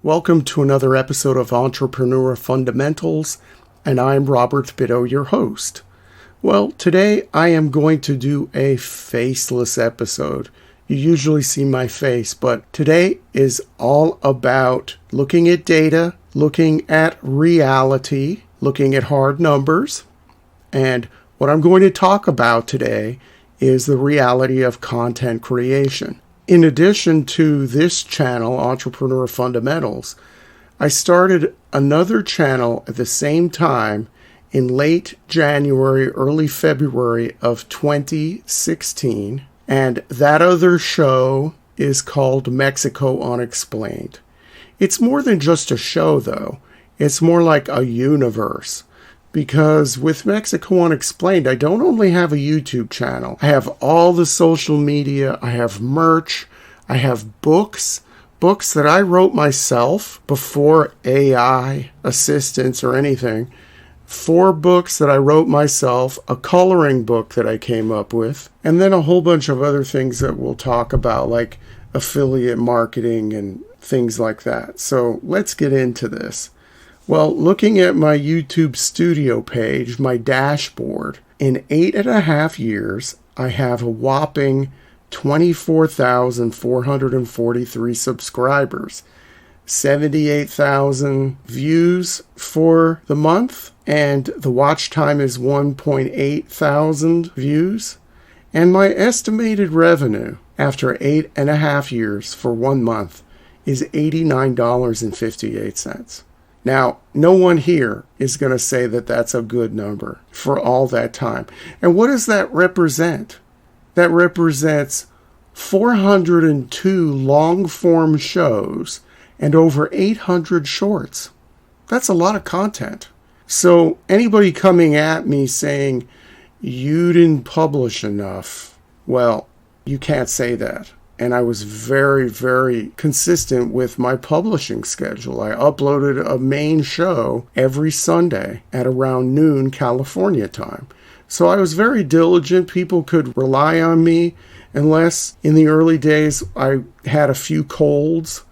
Welcome to another episode of Entrepreneur Fundamentals, and I'm Robert Bitto, your host. Well, today I am going to do a faceless episode. You usually see my face, but today is all about looking at data, looking at reality, looking at hard numbers, and what I'm going to talk about today is the reality of content creation. In addition to this channel, Entrepreneur Fundamentals, I started another channel at the same time in late January, early February of 2016. And that other show is called Mexico Unexplained. It's more than just a show, though. It's more like a universe. Because with Mexico Unexplained, I don't only have a YouTube channel. I have all the social media. I have merch. I have books that I wrote myself before AI assistance or anything. 4 books that I wrote myself, a coloring book that I came up with, and then a whole bunch of other things that we'll talk about, like affiliate marketing and things like that. So let's get into this. Well, looking at my YouTube studio page, my dashboard, in 8.5 years, I have a whopping 24,443 subscribers, 78,000 views for the month, and the watch time is 1.8 thousand views. And my estimated revenue after 8.5 years for 1 month is $89.58. Now, no one here is going to say that that's a good number for all that time. And what does that represent? That represents 402 long-form shows and over 800 shorts. That's a lot of content. So anybody coming at me saying, you didn't publish enough, well, you can't say that. And I was very, very consistent with my publishing schedule. I uploaded a main show every Sunday at around noon California time. So I was very diligent. People could rely on me, unless in the early days I had a few colds.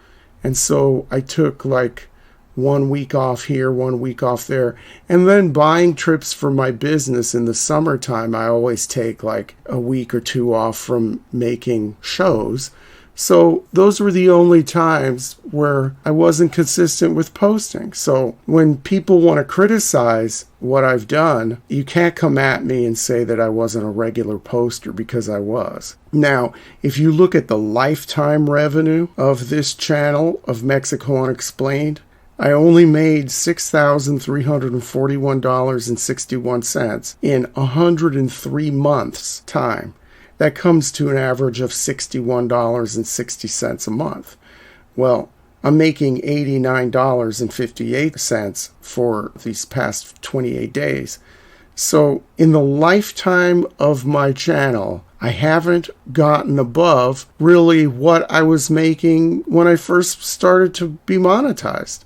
And so I took like 1 week off here, 1 week off there. And then buying trips for my business in the summertime, I always take like a week or 2 off from making shows. So those were the only times where I wasn't consistent with posting. So when people want to criticize what I've done, you can't come at me and say that I wasn't a regular poster, because I was. Now, if you look at the lifetime revenue of this channel of Mexico Unexplained, I only made $6,341.61 in 103 months' time. That comes to an average of $61.60 a month. Well, I'm making $89.58 for these past 28 days. So in the lifetime of my channel, I haven't gotten above really what I was making when I first started to be monetized.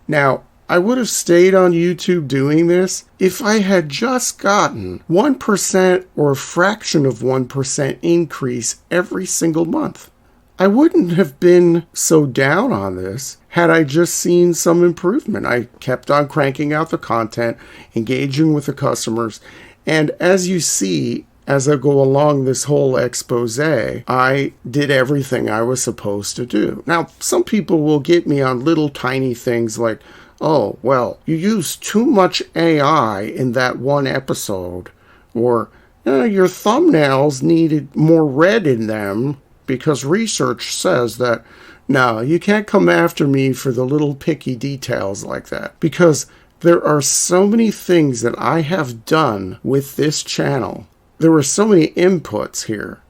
Now, I would have stayed on YouTube doing this if I had just gotten 1% or a fraction of 1% increase every single month. I wouldn't have been so down on this had I just seen some improvement. I kept on cranking out the content, engaging with the customers, and as you see, as I go along this whole expose, I did everything I was supposed to do. Now, some people will get me on little tiny things like, oh, well, you used too much AI in that one episode, or your thumbnails needed more red in them because research says that. No, you can't come after me for the little picky details like that, because there are so many things that I have done with this channel. There were so many inputs here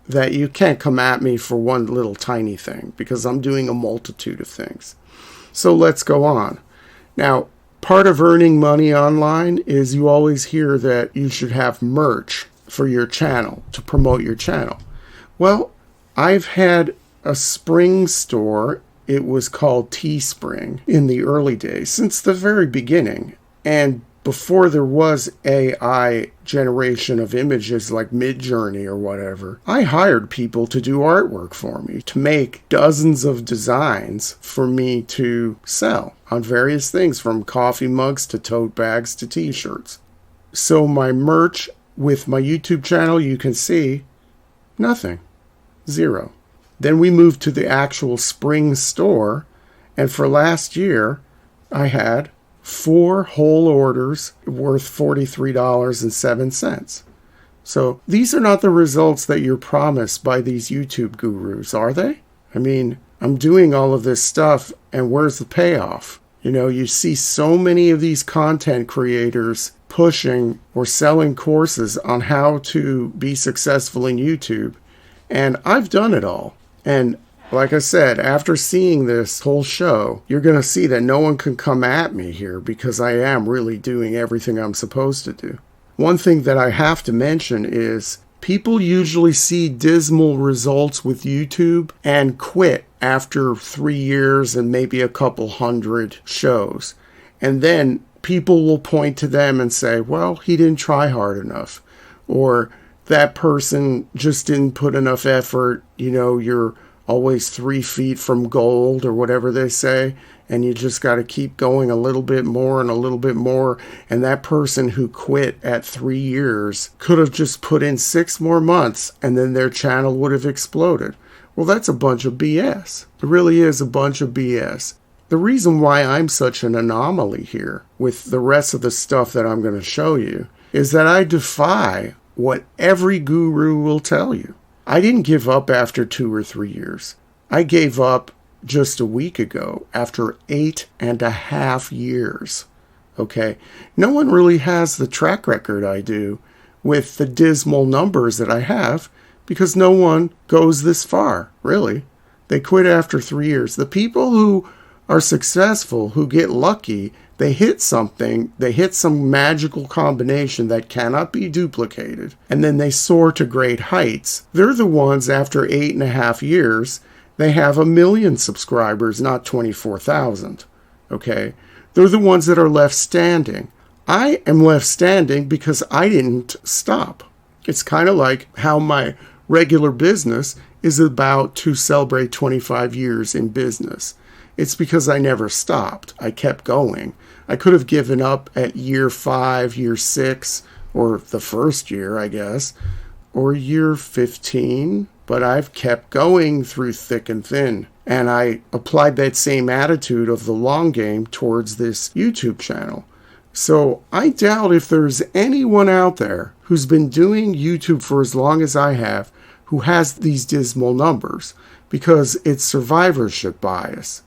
that you can't come at me for one little tiny thing, because I'm doing a multitude of things. So let's go on. Now, part of earning money online is you always hear that you should have merch for your channel, to promote your channel. Well, I've had a spring store. It was called Teespring in the early days, since the very beginning. And before there was AI generation of images like Midjourney or whatever, I hired people to do artwork for me, to make dozens of designs for me to sell on various things, from coffee mugs to tote bags to t-shirts. So my merch with my YouTube channel, you can see nothing. Zero. Then we moved to the actual spring store, and for last year, I had 4 whole orders worth $43.07. So these are not the results that you're promised by these YouTube gurus, are they? I mean, I'm doing all of this stuff, and where's the payoff? You know, you see so many of these content creators pushing or selling courses on how to be successful in YouTube, and I've done it all. And like I said, after seeing this whole show, you're going to see that no one can come at me here because I am really doing everything I'm supposed to do. One thing that I have to mention is people usually see dismal results with YouTube and quit after 3 years and maybe a couple hundred shows. And then people will point to them and say, well, he didn't try hard enough. Or that person just didn't put enough effort. You know, you're always 3 feet from gold or whatever they say, and you just got to keep going a little bit more and a little bit more. And that person who quit at 3 years could have just put in 6 more months and then their channel would have exploded. Well, that's a bunch of BS. It really is a bunch of BS. The reason why I'm such an anomaly here with the rest of the stuff that I'm going to show you is that I defy what every guru will tell you. I didn't give up after 2 or 3 years. I gave up just a week ago after 8.5 years. Okay? No one really has the track record I do with the dismal numbers that I have because no one goes this far, really. They quit after 3 years. The people who are successful, who get lucky, they hit something, they hit some magical combination that cannot be duplicated, and then they soar to great heights. They're the ones, after 8.5 years, they have 1 million subscribers, not 24,000. Okay? They're the ones that are left standing. I am left standing because I didn't stop. It's kind of like how my regular business is about to celebrate 25 years in business. It's because I never stopped. I kept going. I could have given up at year 5, year 6, or the first year, I guess, or year 15, but I've kept going through thick and thin. And I applied that same attitude of the long game towards this YouTube channel. So I doubt if there's anyone out there who's been doing YouTube for as long as I have who has these dismal numbers, because it's survivorship bias.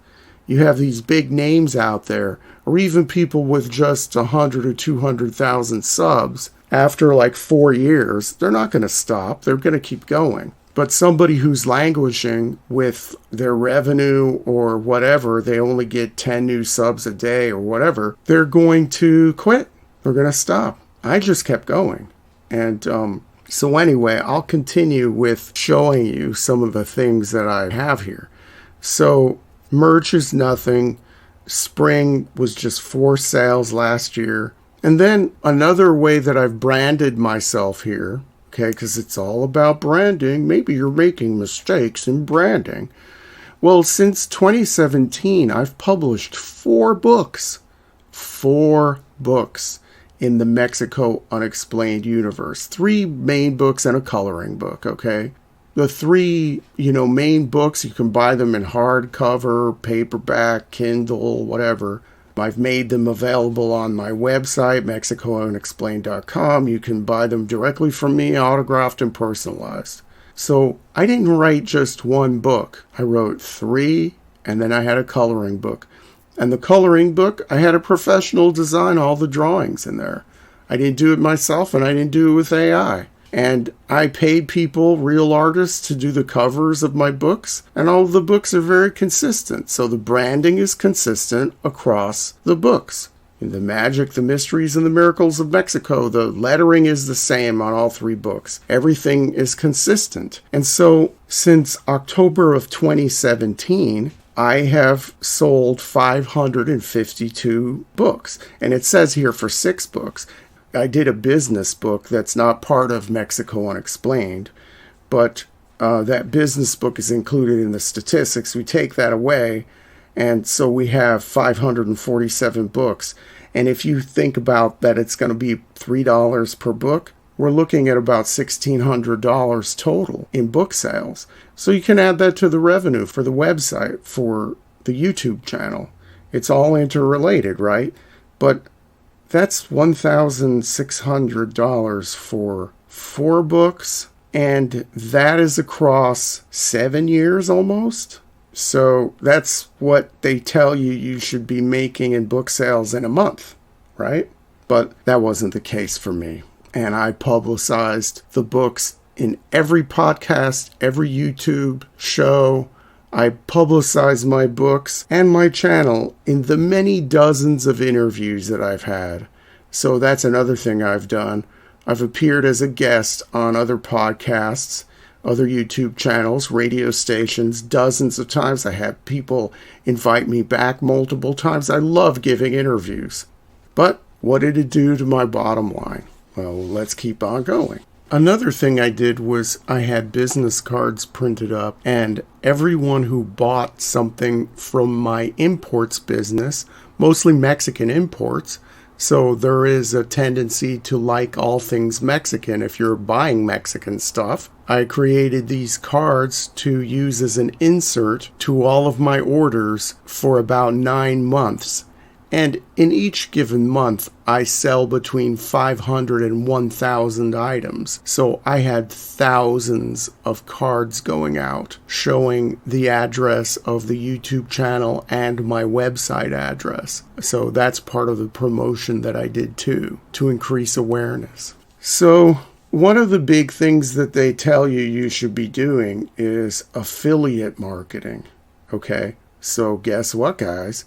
You have these big names out there, or even people with just 100 or 200,000 subs. After like 4 years, they're not going to stop. They're going to keep going. But somebody who's languishing with their revenue or whatever, they only get 10 new subs a day or whatever, they're going to quit. They're going to stop. I just kept going. And so anyway, I'll continue with showing you some of the things that I have here. So merch is nothing. Spring was just 4 sales last year. And then another way that I've branded myself here, okay, because it's all about branding. Maybe you're making mistakes in branding. Well, since 2017, I've published 4 books. 4 books in the Mexico Unexplained universe. 3 main books and a coloring book, okay? The 3, main books, you can buy them in hardcover, paperback, Kindle, whatever. I've made them available on my website, MexicoUnexplained.com. You can buy them directly from me, autographed and personalized. So I didn't write just 1 book. I wrote 3, and then I had a coloring book. And the coloring book, I had a professional design all the drawings in there. I didn't do it myself, and I didn't do it with AI. And I paid people, real artists, to do the covers of my books. And all of the books are very consistent. So the branding is consistent across the books. In The Magic, The Mysteries, and the Miracles of Mexico, the lettering is the same on all 3 books. Everything is consistent. And so since October of 2017, I have sold 552 books. And it says here for 6 books. I did a business book that's not part of Mexico Unexplained, but that business book is included in the statistics. We take that away, and so we have 547 books. And if you think about that it's going to be $3 per book, we're looking at about $1,600 total in book sales. So you can add that to the revenue for the website, for the YouTube channel. It's all interrelated, right? But that's $1,600 for 4 books, and that is across 7 years almost. So that's what they tell you should be making in book sales in a month, right? But that wasn't the case for me. And I publicized the books in every podcast, every YouTube show. I publicized my books and my channel in the many dozens of interviews that I've had. So that's another thing I've done. I've appeared as a guest on other podcasts, other YouTube channels, radio stations, dozens of times. I had people invite me back multiple times. I love giving interviews. But what did it do to my bottom line? Well, let's keep on going. Another thing I did was I had business cards printed up, and everyone who bought something from my imports business, mostly Mexican imports, so there is a tendency to like all things Mexican if you're buying Mexican stuff. I created these cards to use as an insert to all of my orders for about 9 months. And in each given month, I sell between 500 and 1,000 items. So I had thousands of cards going out showing the address of the YouTube channel and my website address. So that's part of the promotion that I did too, to increase awareness. So one of the big things that they tell you should be doing is affiliate marketing. Okay, so guess what, guys?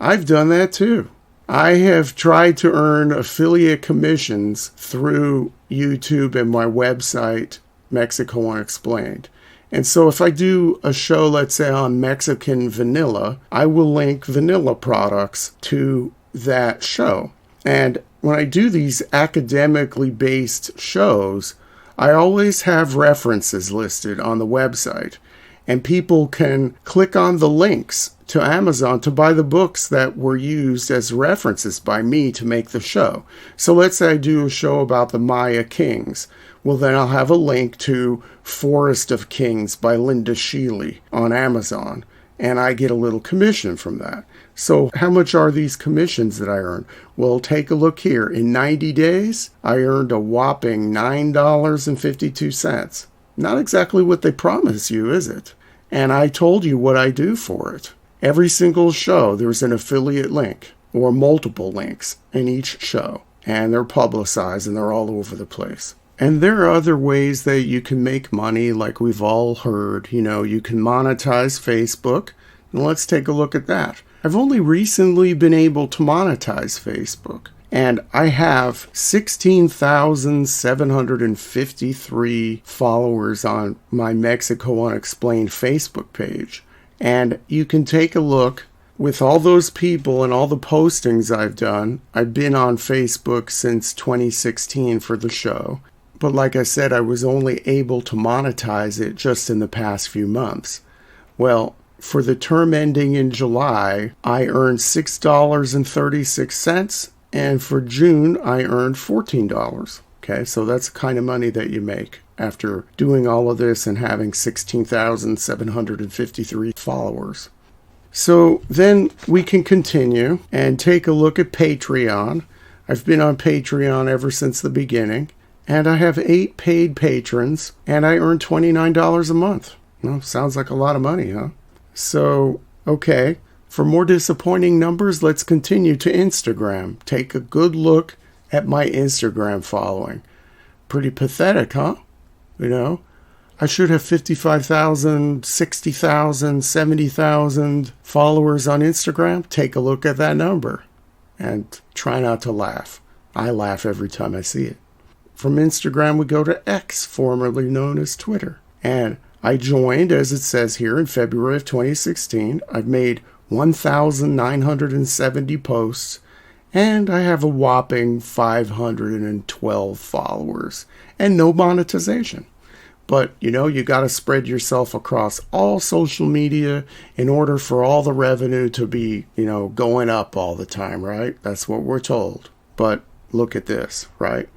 I've done that too. I have tried to earn affiliate commissions through YouTube and my website, Mexico Unexplained. And so if I do a show, let's say on Mexican vanilla, I will link vanilla products to that show. And when I do these academically based shows, I always have references listed on the website. And people can click on the links to Amazon to buy the books that were used as references by me to make the show. So let's say I do a show about the Maya Kings. Well, then I'll have a link to Forest of Kings by Linda Sheely on Amazon, and I get a little commission from that. So how much are these commissions that I earn? Well, take a look here. In 90 days, I earned a whopping $9.52. Not exactly what they promise you, is it? And I told you what I do for it. Every single show, there's an affiliate link or multiple links in each show. And they're publicized and they're all over the place. And there are other ways that you can make money, like we've all heard. You know, you can monetize Facebook. And let's take a look at that. I've only recently been able to monetize Facebook. And I have 16,753 followers on my Mexico Unexplained Facebook page. And you can take a look with all those people and all the postings I've done. I've been on Facebook since 2016 for the show. But like I said, I was only able to monetize it just in the past few months. Well, for the term ending in July, I earned $6.36. And for June, I earned $14. Okay, so that's the kind of money that you make after doing all of this and having 16,753 followers. So then we can continue and take a look at Patreon. I've been on Patreon ever since the beginning, and I have 8 paid patrons, and I earn $29 a month. Well, sounds like a lot of money, huh? So, okay. For more disappointing numbers, let's continue to Instagram. Take a good look at my Instagram following. Pretty pathetic, huh? You know, I should have 55,000, 60,000, 70,000 followers on Instagram. Take a look at that number and try not to laugh. I laugh every time I see it. From Instagram, we go to X, formerly known as Twitter. And I joined, as it says here, in February of 2016. I've made 1,970 posts, and I have a whopping 512 followers and no monetization. But, you got to spread yourself across all social media in order for all the revenue to be, going up all the time, right? That's what we're told. But look at this, right?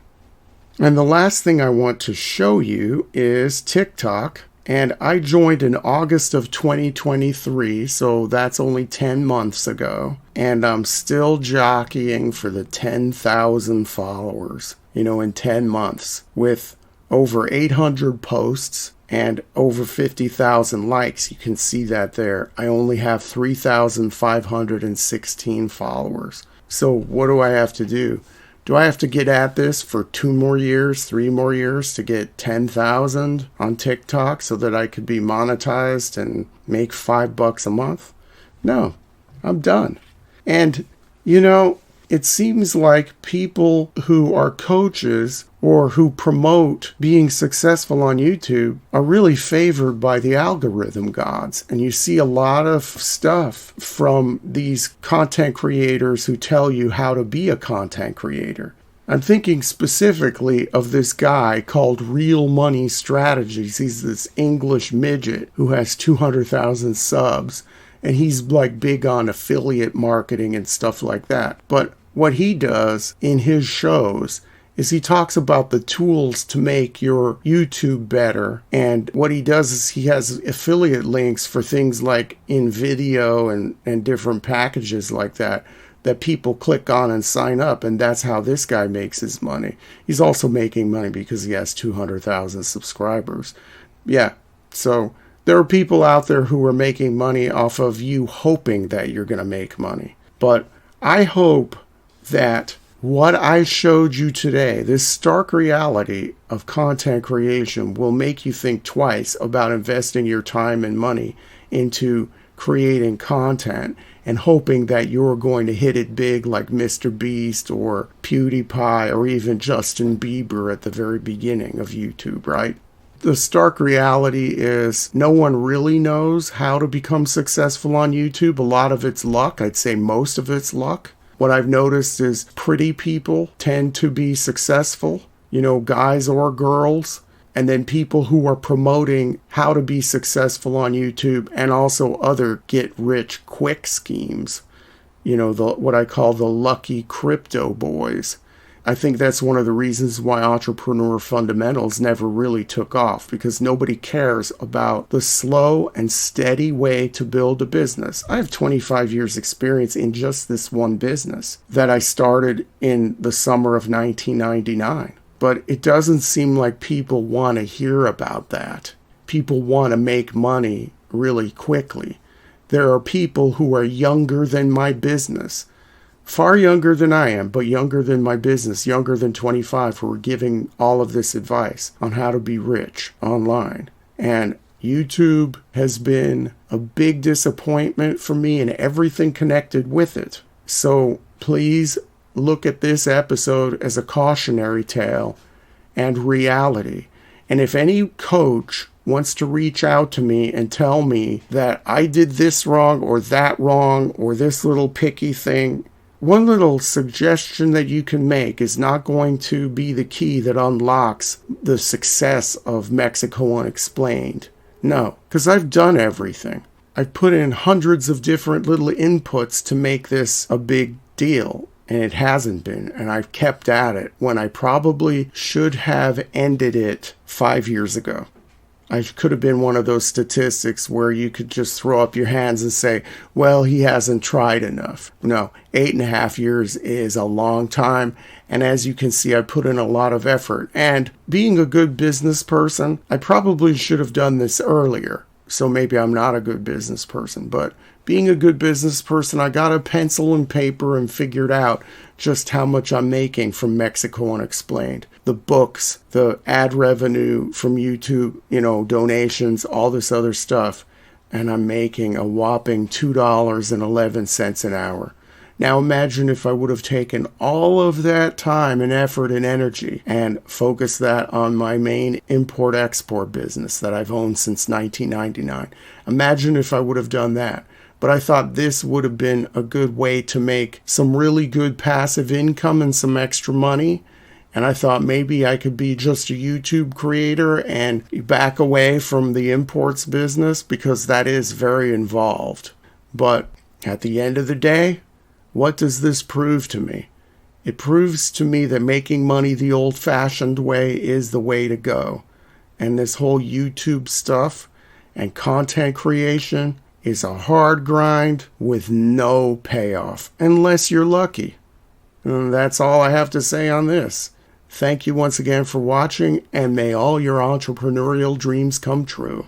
And the last thing I want to show you is TikTok. And I joined in August of 2023, so that's only 10 months ago. And I'm still jockeying for the 10,000 followers, in 10 months with over 800 posts and over 50,000 likes. You can see that there. I only have 3,516 followers. So what do I have to do? Do I have to get at this for 2 more years, 3 more years to get 10,000 on TikTok so that I could be monetized and make $5 a month? No, I'm done. And, it seems like people who are coaches or who promote being successful on YouTube are really favored by the algorithm gods. And you see a lot of stuff from these content creators who tell you how to be a content creator. I'm thinking specifically of this guy called Real Money Strategies. He's this English midget who has 200,000 subs. And he's like big on affiliate marketing and stuff like that. But what he does in his shows is he talks about the tools to make your YouTube better. And what he does is he has affiliate links for things like InVideo and different packages like that people click on and sign up. And that's how this guy makes his money. He's also making money because he has 200,000 subscribers. Yeah, so there are people out there who are making money off of you hoping that you're going to make money. But I hope that what I showed you today, this stark reality of content creation, will make you think twice about investing your time and money into creating content and hoping that you're going to hit it big like Mr. Beast or PewDiePie or even Justin Bieber at the very beginning of YouTube, right? The stark reality is no one really knows how to become successful on YouTube. A lot of it's luck. I'd say most of it's luck. What I've noticed is pretty people tend to be successful, guys or girls. And then people who are promoting how to be successful on YouTube and also other get-rich-quick schemes. What I call the lucky crypto boys. I think that's one of the reasons why entrepreneur fundamentals never really took off, because nobody cares about the slow and steady way to build a business. I have 25 years experience in just this one business that I started in the summer of 1999. But it doesn't seem like people want to hear about that. People want to make money really quickly. There are people who are younger than my business, far younger than I am, but younger than my business, younger than 25, who are giving all of this advice on how to be rich online. And YouTube has been a big disappointment for me and everything connected with it. So please look at this episode as a cautionary tale and reality. And if any coach wants to reach out to me and tell me that I did this wrong or that wrong or this little picky thing, one little suggestion that you can make is not going to be the key that unlocks the success of Mexico Unexplained. No, because I've done everything. I've put in hundreds of different little inputs to make this a big deal. And it hasn't been, and I've kept at it when I probably should have ended it 5 years ago. I could have been one of those statistics where you could just throw up your hands and say, well, he hasn't tried enough. No, 8.5 years is a long time, and as you can see, I put in a lot of effort. And being a good business person, I probably should have done this earlier. So maybe I'm not a good business person, but being a good business person, I got a pencil and paper and figured out just how much I'm making from Mexico Unexplained. The books, the ad revenue from YouTube, donations, all this other stuff. And I'm making a whopping $2.11 an hour. Now imagine if I would have taken all of that time and effort and energy and focused that on my main import-export business that I've owned since 1999. Imagine if I would have done that. But I thought this would have been a good way to make some really good passive income and some extra money. And I thought maybe I could be just a YouTube creator and back away from the imports business because that is very involved. But at the end of the day, what does this prove to me? It proves to me that making money the old-fashioned way is the way to go. And this whole YouTube stuff and content creation is a hard grind with no payoff, unless you're lucky. And that's all I have to say on this. Thank you once again for watching, and may all your entrepreneurial dreams come true.